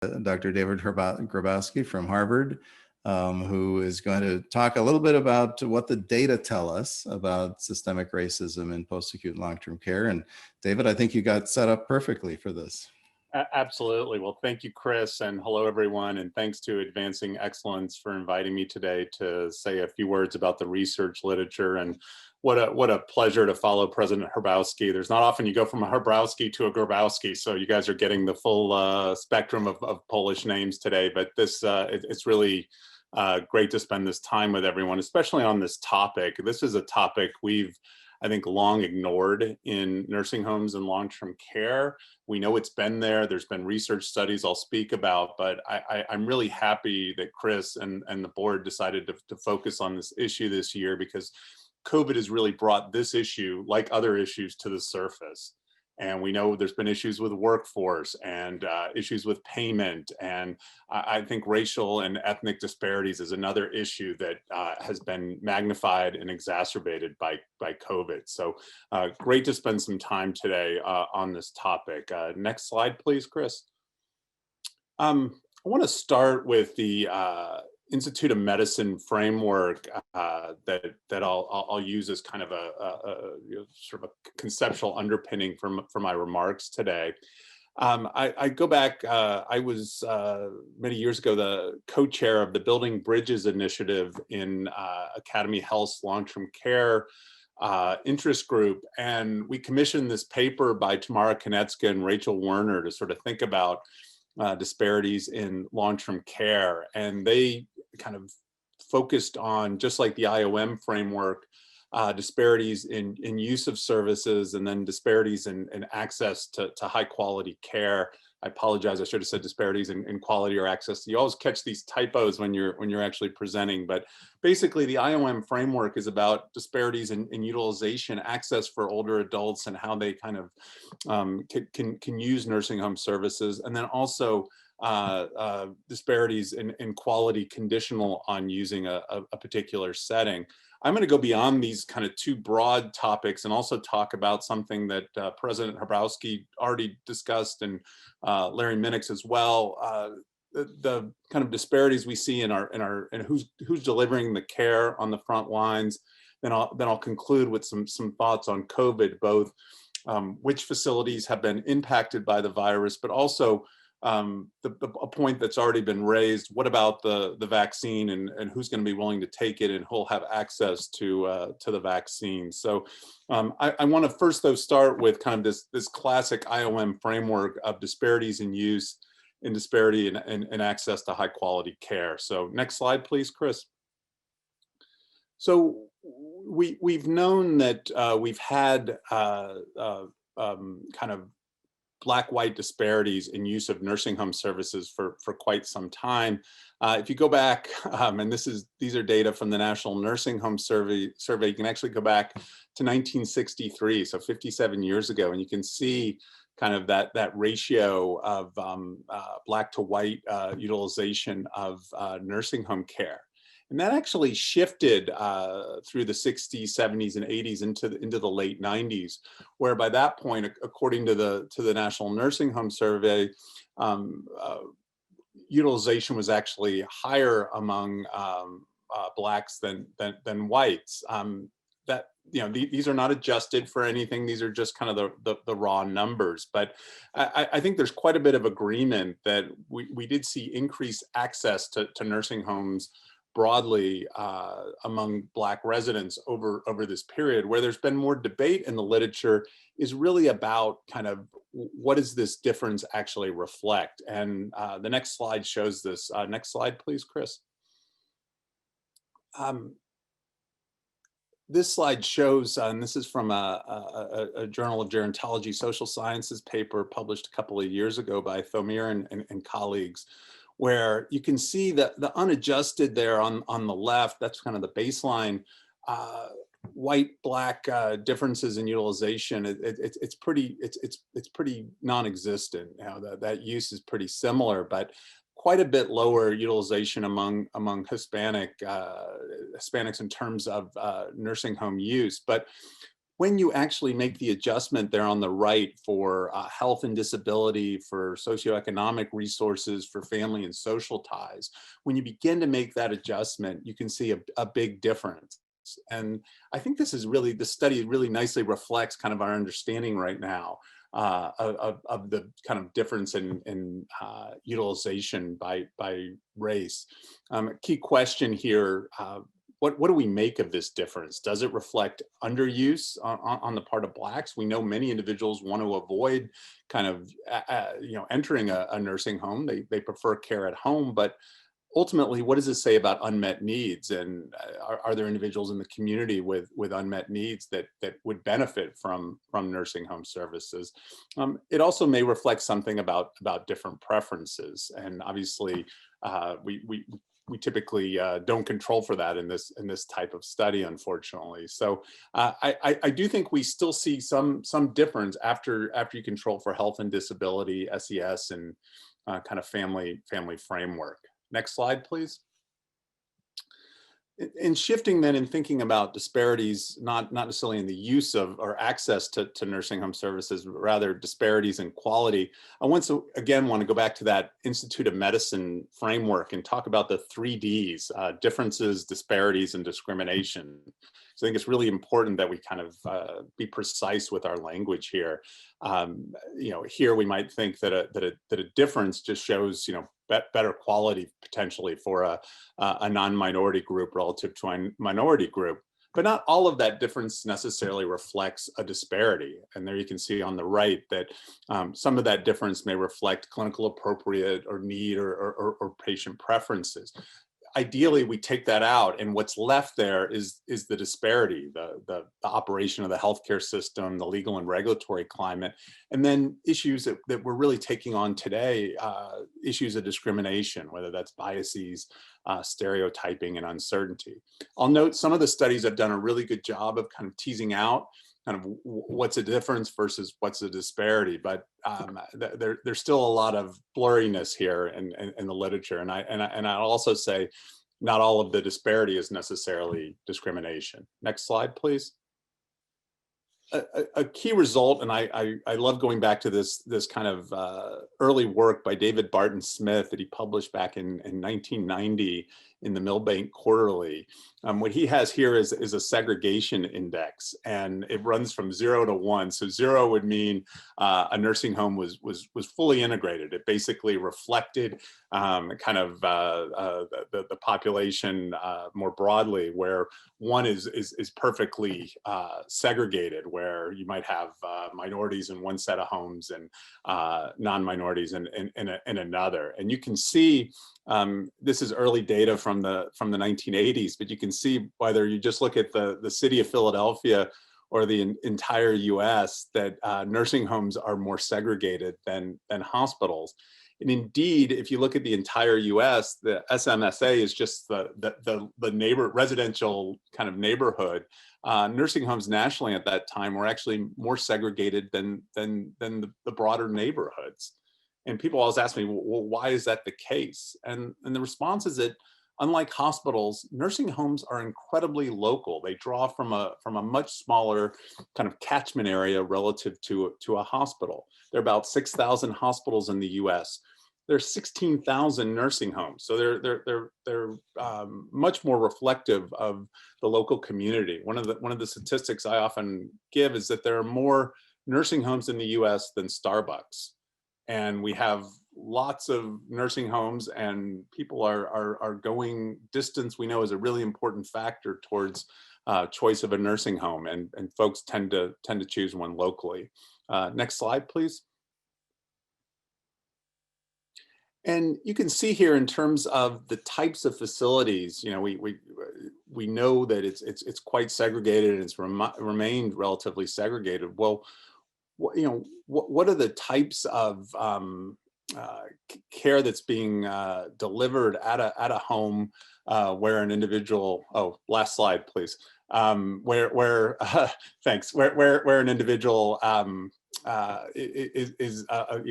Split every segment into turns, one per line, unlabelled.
Dr. David Grabowski from Harvard, who is going to talk a little bit about what the data tell us about systemic racism in post-acute long-term care. And David, I think you got set up perfectly for this.
Absolutely. Well, thank you, Chris, and hello, everyone. And thanks to Advancing Excellence for inviting me today to say a few words about the research literature. And what a pleasure to follow President Grabowski. There's not often you go from a Grabowski to a Grabowski, so you guys are getting the full spectrum of Polish names today. But it's really great to spend this time with everyone, especially on this topic. This is a topic we've, I think, long ignored in nursing homes and long-term care. We know it's been there. There's been research studies I'll speak about, but I'm really happy that Chris and the board decided to focus on this issue this year, because COVID has really brought this issue, like other issues, to the surface. And we know there's been issues with workforce and issues with payment. And I think racial and ethnic disparities is another issue that has been magnified and exacerbated by COVID. So great to spend some time today on this topic. Next slide, please, Chris. I want to start with the Institute of Medicine framework that I'll use as kind of a sort of a conceptual underpinning for my remarks today. I go back, I was many years ago the co-chair of the Building Bridges initiative in Academy Health's long-term care interest group. And we commissioned this paper by Tamara Konecka and Rachel Werner to sort of think about disparities in long-term care. And they kind of focused on, just like the IOM framework, disparities in use of services, and then disparities in access to high quality care. I apologize, I should have said disparities in quality or access. You always catch these typos when you're actually presenting, but basically the IOM framework is about disparities in utilization, access for older adults, and how they kind of can use nursing home services, and then also disparities in quality conditional on using a particular setting. I'm going to go beyond these kind of two broad topics and also talk about something that President Grabowski already discussed, and Larry Minix as well. The kind of disparities we see in who's delivering the care on the front lines. Then I'll conclude with some thoughts on COVID, both which facilities have been impacted by the virus, but also a point that's already been raised: what about the vaccine, and who's going to be willing to take it, and who'll have access to the vaccine? So I want to first, though, start with kind of this classic IOM framework of disparities in use and disparity in access to high quality care. So next slide, please, Chris. So we've known that we've had kind of Black-white disparities in use of nursing home services for quite some time. If you go back, and these are data from the National Nursing Home Survey, you can actually go back to 1963, so 57 years ago, and you can see kind of that ratio of Black to white utilization of nursing home care. And that actually shifted through the 60s, 70s, and 80s into the late 90s, where by that point, according to the National Nursing Home Survey, utilization was actually higher among Blacks than whites. These are not adjusted for anything. These are just kind of the raw numbers. But I think there's quite a bit of agreement that we did see increased access to nursing homes broadly among Black residents over this period. Where there's been more debate in the literature is really about kind of what does this difference actually reflect? And the next slide shows this. Next slide, please, Chris. This slide shows, and this is from a Journal of Gerontology Social Sciences paper published a couple of years ago by Thomir and colleagues, where you can see that the unadjusted there on the left, that's kind of the baseline, white Black differences in utilization. It's pretty non-existent. That use is pretty similar, but quite a bit lower utilization among Hispanics in terms of nursing home use. But when you actually make the adjustment there on the right for health and disability, for socioeconomic resources, for family and social ties, when you begin to make that adjustment, you can see a big difference. And I think this study really nicely reflects kind of our understanding right now of the kind of difference in utilization by race. A key question here, what do we make of this difference? Does it reflect underuse on the part of Blacks? We know many individuals want to avoid kind of entering a nursing home. They prefer care at home, but ultimately, what does this say about unmet needs? And are there individuals in the community with unmet needs that would benefit from nursing home services? It also may reflect something about different preferences, and obviously, we typically don't control for that in this type of study, unfortunately. So I do think we still see some difference after you control for health and disability, SES, and kind of family framework. Next slide, please. In shifting then and thinking about disparities, not necessarily in the use of or access to nursing home services, but rather disparities in quality, I want to go back to that Institute of Medicine framework and talk about the 3Ds, differences, disparities, and discrimination. So I think it's really important that we kind of be precise with our language here. Here we might think that a difference just shows, better quality potentially for a non-minority group relative to a minority group. But not all of that difference necessarily reflects a disparity. And there you can see on the right that some of that difference may reflect clinical appropriate or need or patient preferences. Ideally, we take that out, and what's left there is the disparity, the operation of the healthcare system, the legal and regulatory climate, and then issues that we're really taking on today, issues of discrimination, whether that's biases, stereotyping, and uncertainty. I'll note some of the studies have done a really good job of kind of teasing out kind of what's a difference versus what's a disparity, but there's still a lot of blurriness here in the literature, and I'll also say not all of the disparity is necessarily discrimination. Next slide, please. A key result, and I love going back to this kind of early work by David Barton Smith that he published back in 1990 in the Milbank Quarterly. What he has here is a segregation index, and it runs from 0 to 1. So 0 would mean a nursing home was fully integrated. It basically reflected kind of the population more broadly, where 1 is perfectly segregated, where you might have minorities in one set of homes and non-minorities in another. And you can see this is early data from the 1980s, but you can see whether you just look at the city of Philadelphia or the entire US, that nursing homes are more segregated than hospitals. And indeed, if you look at the entire US, the SMSA is just the residential kind of neighborhood. Nursing homes nationally at that time were actually more segregated than the broader neighborhoods. And people always ask me, well, why is that the case? And the response is that, unlike hospitals, nursing homes are incredibly local. They draw from a much smaller kind of catchment area relative to a hospital. There are about 6,000 hospitals in the US. There's 16,000 nursing homes. So they're much more reflective of the local community. One of the statistics I often give is that there are more nursing homes in the US than Starbucks. And we have lots of nursing homes, and people are going. Distance, we know, is a really important factor towards choice of a nursing home, and folks tend to choose one locally. Next slide, please. And you can see here in terms of the types of facilities, we know that it's quite segregated, and it's remained relatively segregated. Well, what are the types of care that's being delivered at a home where an individual, last slide, please, where thanks, where an individual is a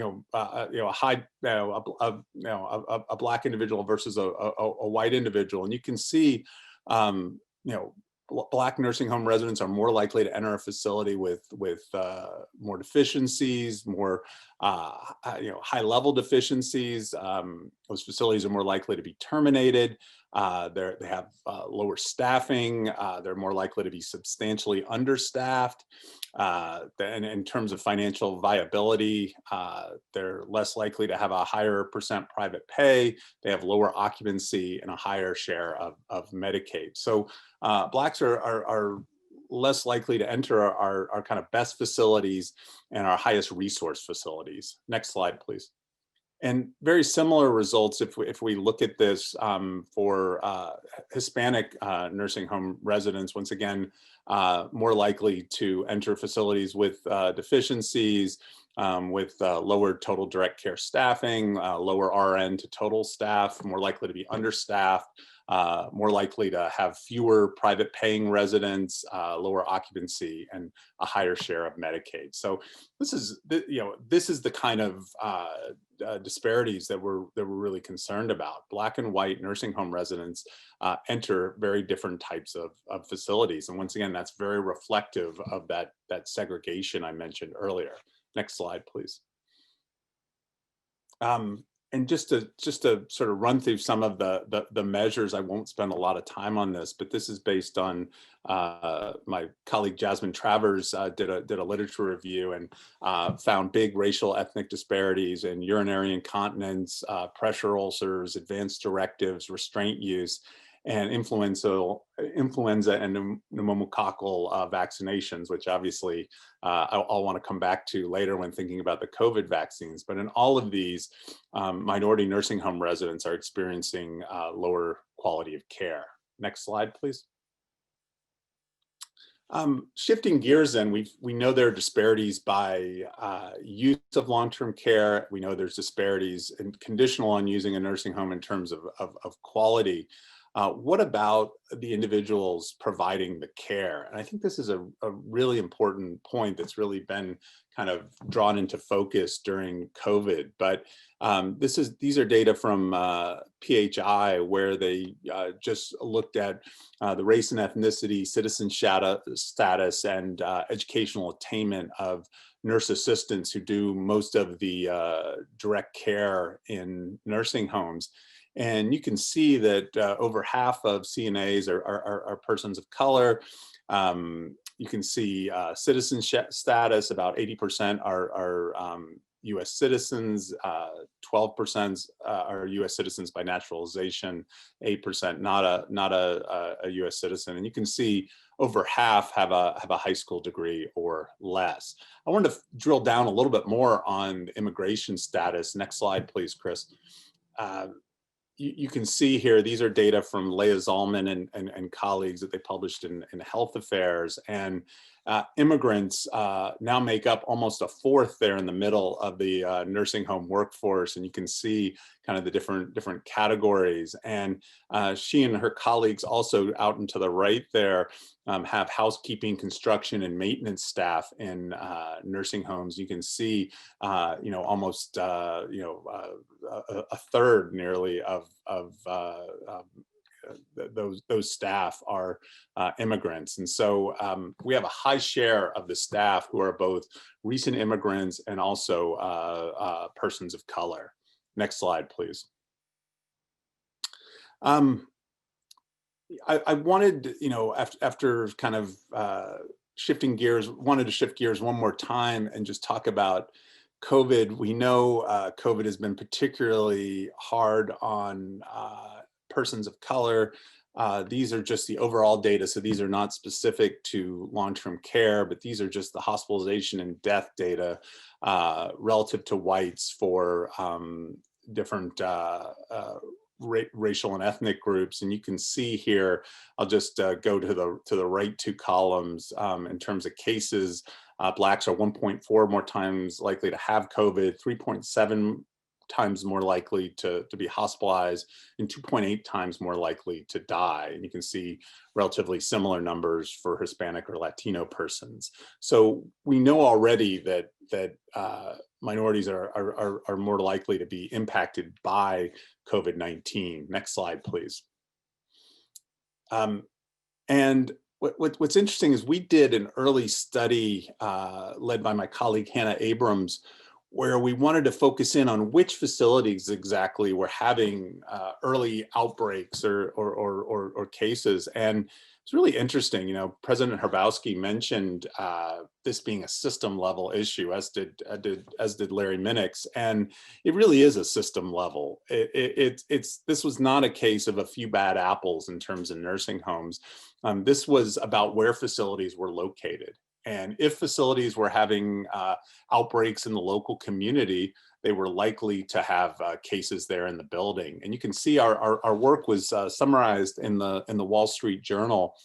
Black individual versus a white individual. And you can see Black nursing home residents are more likely to enter a facility with more deficiencies, more high level deficiencies. Those facilities are more likely to be terminated. They have lower staffing. They're more likely to be substantially understaffed. And in terms of financial viability, they're less likely to have a higher percent private pay. They have lower occupancy and a higher share of Medicaid. So Blacks are less likely to enter our kind of best facilities and our highest resource facilities. Next slide, please. And very similar results if we look at this for Hispanic nursing home residents. Once again, more likely to enter facilities with deficiencies, with lower total direct care staffing, lower RN to total staff, more likely to be understaffed, more likely to have fewer private paying residents, lower occupancy, and a higher share of Medicaid. So this is the kind of disparities that we're really concerned about. Black and white nursing home residents enter very different types of facilities, and once again, that's very reflective of that segregation I mentioned earlier. Next slide, please. And just to sort of run through some of the measures, I won't spend a lot of time on this, but this is based on my colleague Jasmine Travers did a literature review and found big racial ethnic disparities in urinary incontinence, pressure ulcers, advanced directives, restraint use, and influenza and pneumococcal vaccinations, which obviously I'll want to come back to later when thinking about the COVID vaccines. But in all of these, minority nursing home residents are experiencing lower quality of care. Next slide, please. Shifting gears then, we know there are disparities by use of long-term care. We know there's disparities and conditional on using a nursing home in terms of quality. What about the individuals providing the care? And I think this is a really important point that's really been kind of drawn into focus during COVID. But these are data from PHI, where they just looked at the race and ethnicity, citizen status, and educational attainment of nurse assistants who do most of the direct care in nursing homes. And you can see that over half of CNAs are persons of color. You can see citizenship status, about 80% are US citizens, 12% are US citizens by naturalization, 8% not a US citizen. And you can see over half have a high school degree or less. I wanted to drill down a little bit more on immigration status. Next slide, please, Chris. You can see here, these are data from Leah Zalman and colleagues that they published in Health Affairs. And immigrants now make up almost a fourth there in the middle of the nursing home workforce. And you can see kind of the different categories. And she and her colleagues also out and to the right there have housekeeping, construction, and maintenance staff in nursing homes. You can see, almost, a third nearly of those staff are immigrants. And so we have a high share of the staff who are both recent immigrants and also persons of color. Next slide, please. I wanted, after kind of shifting gears, wanted to shift gears one more time and just talk about COVID. We know COVID has been particularly hard on persons of color. These are just the overall data, so these are not specific to long-term care, but these are just the hospitalization and death data relative to whites for different racial and ethnic groups. And you can see here, I'll just go to the right two columns in terms of cases. Blacks are 1.4 more times likely to have COVID, 3.7 times more likely to be hospitalized, and 2.8 times more likely to die. And you can see relatively similar numbers for Hispanic or Latino persons. So we know already that minorities are more likely to be impacted by COVID-19. Next slide, please. And What's interesting is we did an early study led by my colleague Hannah Abrams, where we wanted to focus in on which facilities exactly were having early outbreaks or cases. And it's really interesting. You know, President Grabowski mentioned this being a system level issue, as did Larry Minix, and it really is a system level. This was not a case of a few bad apples in terms of nursing homes. This was about where facilities were located. And if facilities were having outbreaks in the local community, they were likely to have cases there in the building. And you can see our work was summarized in the Wall Street Journal.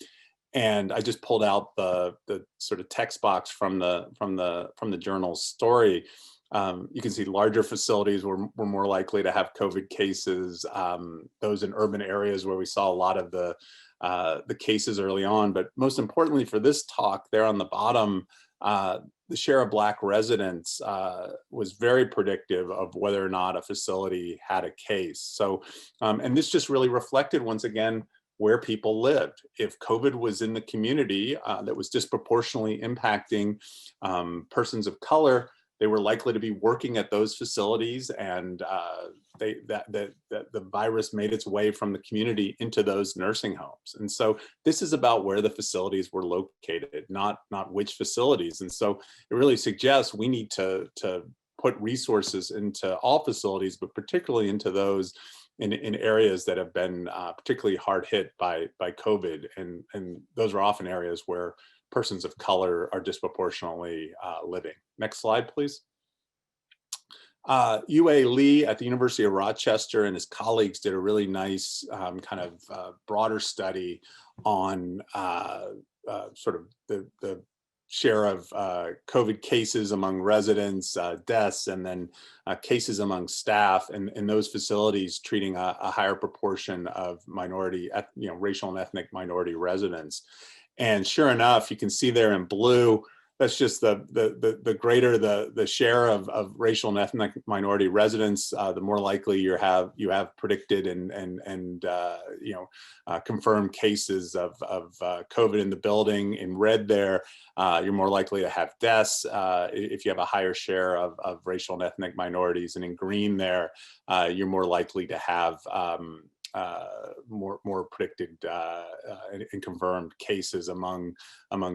And I just pulled out the sort of text box from the journal's story. You can see larger facilities were more likely to have COVID cases. Those in urban areas where we saw a lot of the cases early on. But most importantly for this talk, there on the bottom, the share of Black residents was very predictive of whether or not a facility had a case. So, and this just really reflected once again where people lived. If COVID was in the community that was disproportionately impacting persons of color, they were likely to be working at those facilities, and the virus made its way from the community into those nursing homes. And so this is about where the facilities were located, not which facilities. And so it really suggests we need to put resources into all facilities, but particularly into those in areas that have been particularly hard hit by COVID. And those are often areas where persons of color are disproportionately living. Next slide, please. UA Lee at the University of Rochester and his colleagues did a really nice kind of broader study on sort of the share of COVID cases among residents, deaths, and then cases among staff, and those facilities treating a higher proportion of minority, racial and ethnic minority residents. And sure enough, you can see there in blue, that's just the greater the share of racial and ethnic minority residents, the more likely you have predicted and confirmed cases of COVID in the building. In red there, you're more likely to have deaths if you have a higher share of racial and ethnic minorities. And in green there, you're more likely to have more predicted and confirmed cases among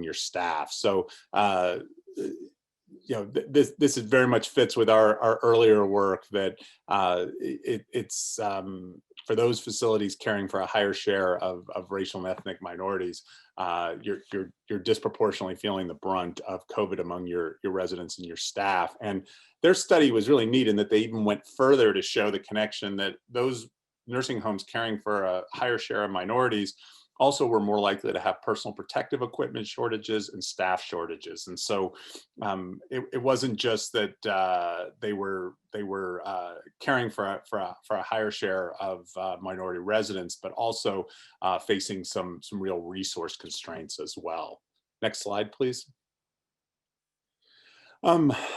your staff. So this is very much fits with our earlier work that it's for those facilities caring for a higher share of racial and ethnic minorities, you're disproportionately feeling the brunt of COVID among your residents and your staff. And their study was really neat in that they even went further to show the connection that those nursing homes caring for a higher share of minorities also were more likely to have personal protective equipment shortages and staff shortages. And so it wasn't just that they were caring for a higher share of minority residents, but also facing some real resource constraints as well. Next slide, please. Final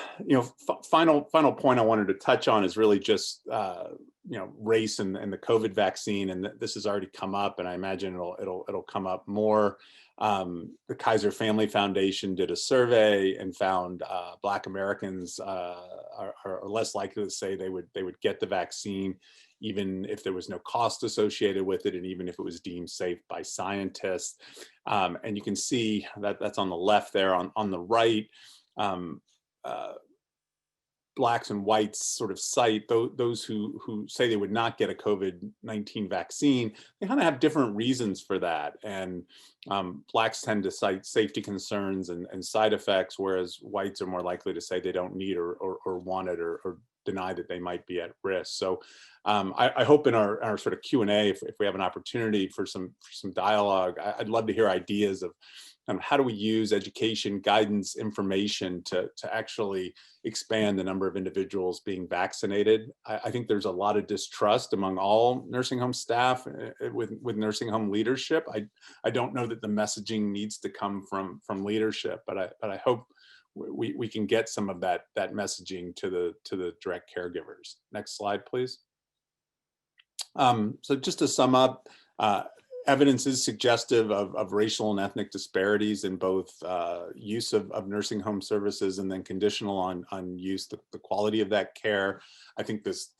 point I wanted to touch on is really just race and the COVID vaccine, and this has already come up, and I imagine it'll come up more. The Kaiser Family Foundation did a survey and found Black Americans are less likely to say they would get the vaccine, even if there was no cost associated with it, and even if it was deemed safe by scientists. And you can see that that's on the left there. On the right, Blacks and whites sort of cite those who say they would not get a COVID-19 vaccine. They kind of have different reasons for that. And Blacks tend to cite safety concerns and side effects, whereas whites are more likely to say they don't need or want it or deny that they might be at risk. So I hope in our sort of Q&A, if we have an opportunity for some dialogue, I'd love to hear ideas of how do we use education, guidance, information to actually expand the number of individuals being vaccinated. I think there's a lot of distrust among all nursing home staff with nursing home leadership. I don't know that the messaging needs to come from leadership, but I hope we can get some of that messaging to the direct caregivers. Next slide, please. So just to sum up, evidence is suggestive of racial and ethnic disparities in both use of nursing home services and then conditional on use, the quality of that care. I think this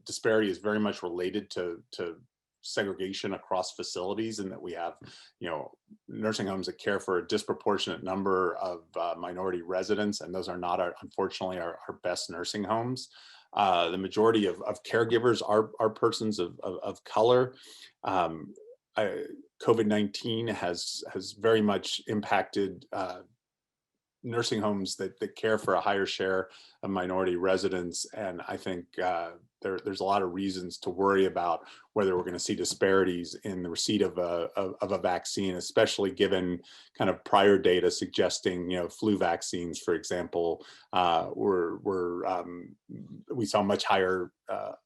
disparity is very much related to segregation across facilities, and that we have, nursing homes that care for a disproportionate number of minority residents, and those are not, unfortunately, our best nursing homes. The majority of caregivers are persons of color. COVID-19 has very much impacted nursing homes that care for a higher share of minority residents. And I think there's a lot of reasons to worry about whether we're going to see disparities in the receipt of a vaccine, especially given kind of prior data suggesting, flu vaccines, for example, we saw much higher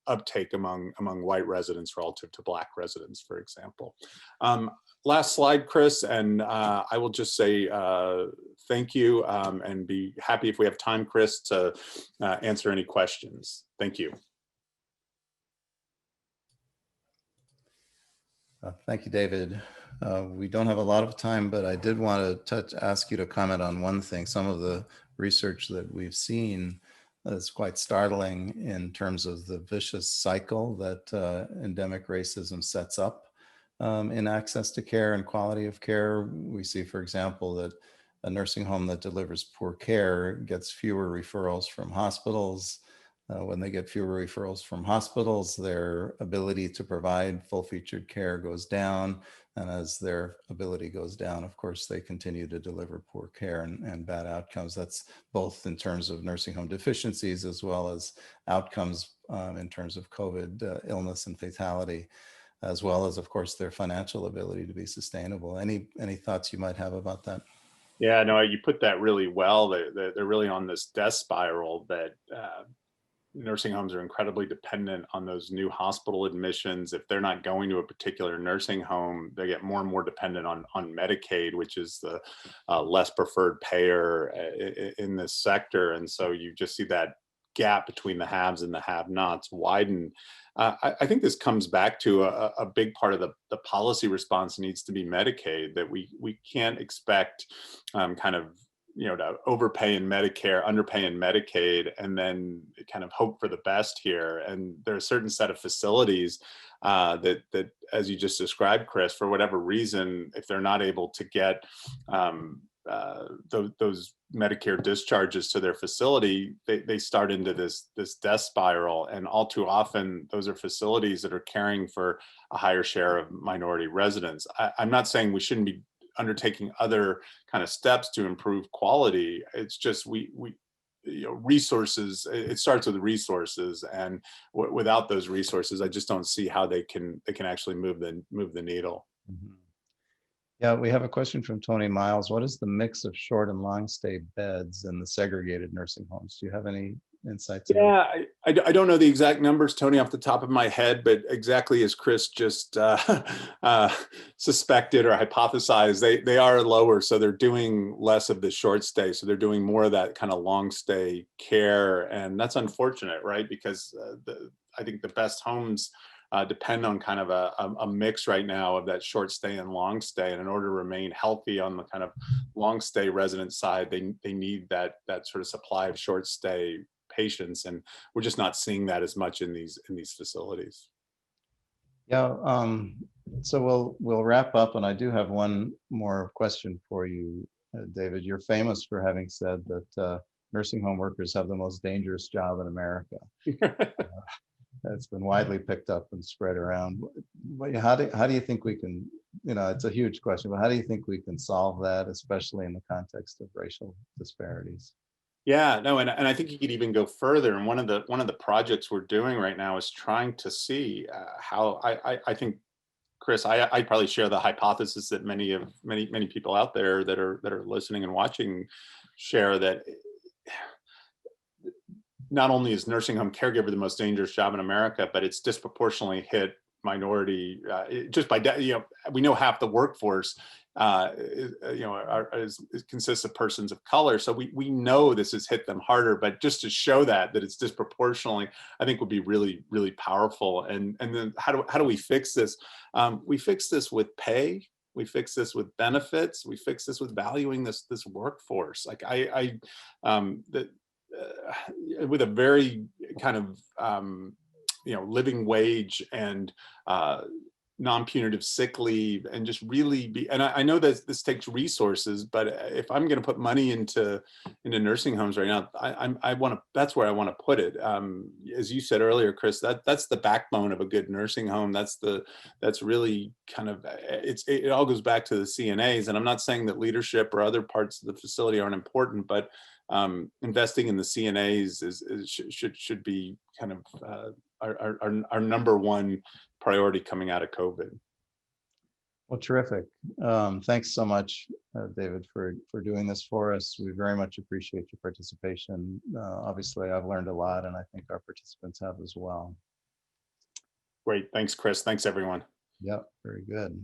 uptake among white residents relative to Black residents, for example. Last slide, Chris, and I will just say thank you, and be happy if we have time, Chris, to answer any questions. Thank you.
Thank you, David. We don't have a lot of time, but I did want to ask you to comment on one thing. Some of the research that we've seen is quite startling in terms of the vicious cycle that endemic racism sets up in access to care and quality of care. We see, for example, that a nursing home that delivers poor care gets fewer referrals from hospitals. When they get fewer referrals from hospitals, their ability to provide full-featured care goes down. And as their ability goes down, of course, they continue to deliver poor care and bad outcomes. That's both in terms of nursing home deficiencies as well as outcomes in terms of COVID illness and fatality, as well as, of course, their financial ability to be sustainable. Any thoughts you might have about that?
Yeah, no, you put that really well. They're really on this death spiral that nursing homes are incredibly dependent on those new hospital admissions. If they're not going to a particular nursing home, they get more and more dependent on Medicaid, which is the less preferred payer in this sector. And so you just see that gap between the haves and the have-nots widen. I think this comes back to a big part of the policy response needs to be Medicaid, that we can't expect to overpay in Medicare, underpay in Medicaid, and then kind of hope for the best here. And there are a certain set of facilities that, as you just described, Chris, for whatever reason, if they're not able to get those Medicare discharges to their facility, they start into this death spiral. And all too often, those are facilities that are caring for a higher share of minority residents. I'm not saying we shouldn't be undertaking other kind of steps to improve quality. It's just resources. It starts with resources, and without those resources, I just don't see how they can actually move the needle.
Mm-hmm. Yeah, we have a question from Tony Miles. What is the mix of short and long stay beds in the segregated nursing homes? Do you have any insights?
Yeah, I don't know the exact numbers, Tony, off the top of my head, but exactly as Chris just suspected or hypothesized, they are lower. So they're doing less of the short stay. So they're doing more of that kind of long stay care. And that's unfortunate, right? Because I think the best homes depend on kind of a mix right now of that short stay and long stay. And in order to remain healthy on the kind of long stay resident side, they need that sort of supply of short stay patients, and we're just not seeing that as much in these facilities.
Yeah, so we'll wrap up, and I do have one more question for you, David. You're famous for having said that nursing home workers have the most dangerous job in America. That's been widely picked up and spread around. How do you think we can, it's a huge question, but how do you think we can solve that, especially in the context of racial disparities?
Yeah, no, and I think you could even go further. And one of the projects we're doing right now is trying to see how I think, Chris, I probably share the hypothesis that many people out there that are listening and watching share, that not only is nursing home caregiver the most dangerous job in America, but it's disproportionately hit minority, just by, we know half the workforce, consists of persons of color. So we know this has hit them harder, but just to show that it's disproportionately, I think would be really, really powerful. And then how do we fix this? We fix this with pay. We fix this with benefits. We fix this with valuing this workforce. Like with a very kind of living wage and non-punitive sick leave, and just really be, and I know that this takes resources, but if I'm going to put money into nursing homes right now, I want to, that's where I want to put it. As you said earlier, Chris, that's the backbone of a good nursing home. That's really kind of, it all goes back to the CNAs. And I'm not saying that leadership or other parts of the facility aren't important, but investing in the CNAs should be kind of our number one priority coming out of COVID.
Well, terrific. Thanks so much, David, for doing this for us. We very much appreciate your participation. Obviously, I've learned a lot, and I think our participants have as well.
Great. Thanks, Chris. Thanks, everyone.
Yep, very good.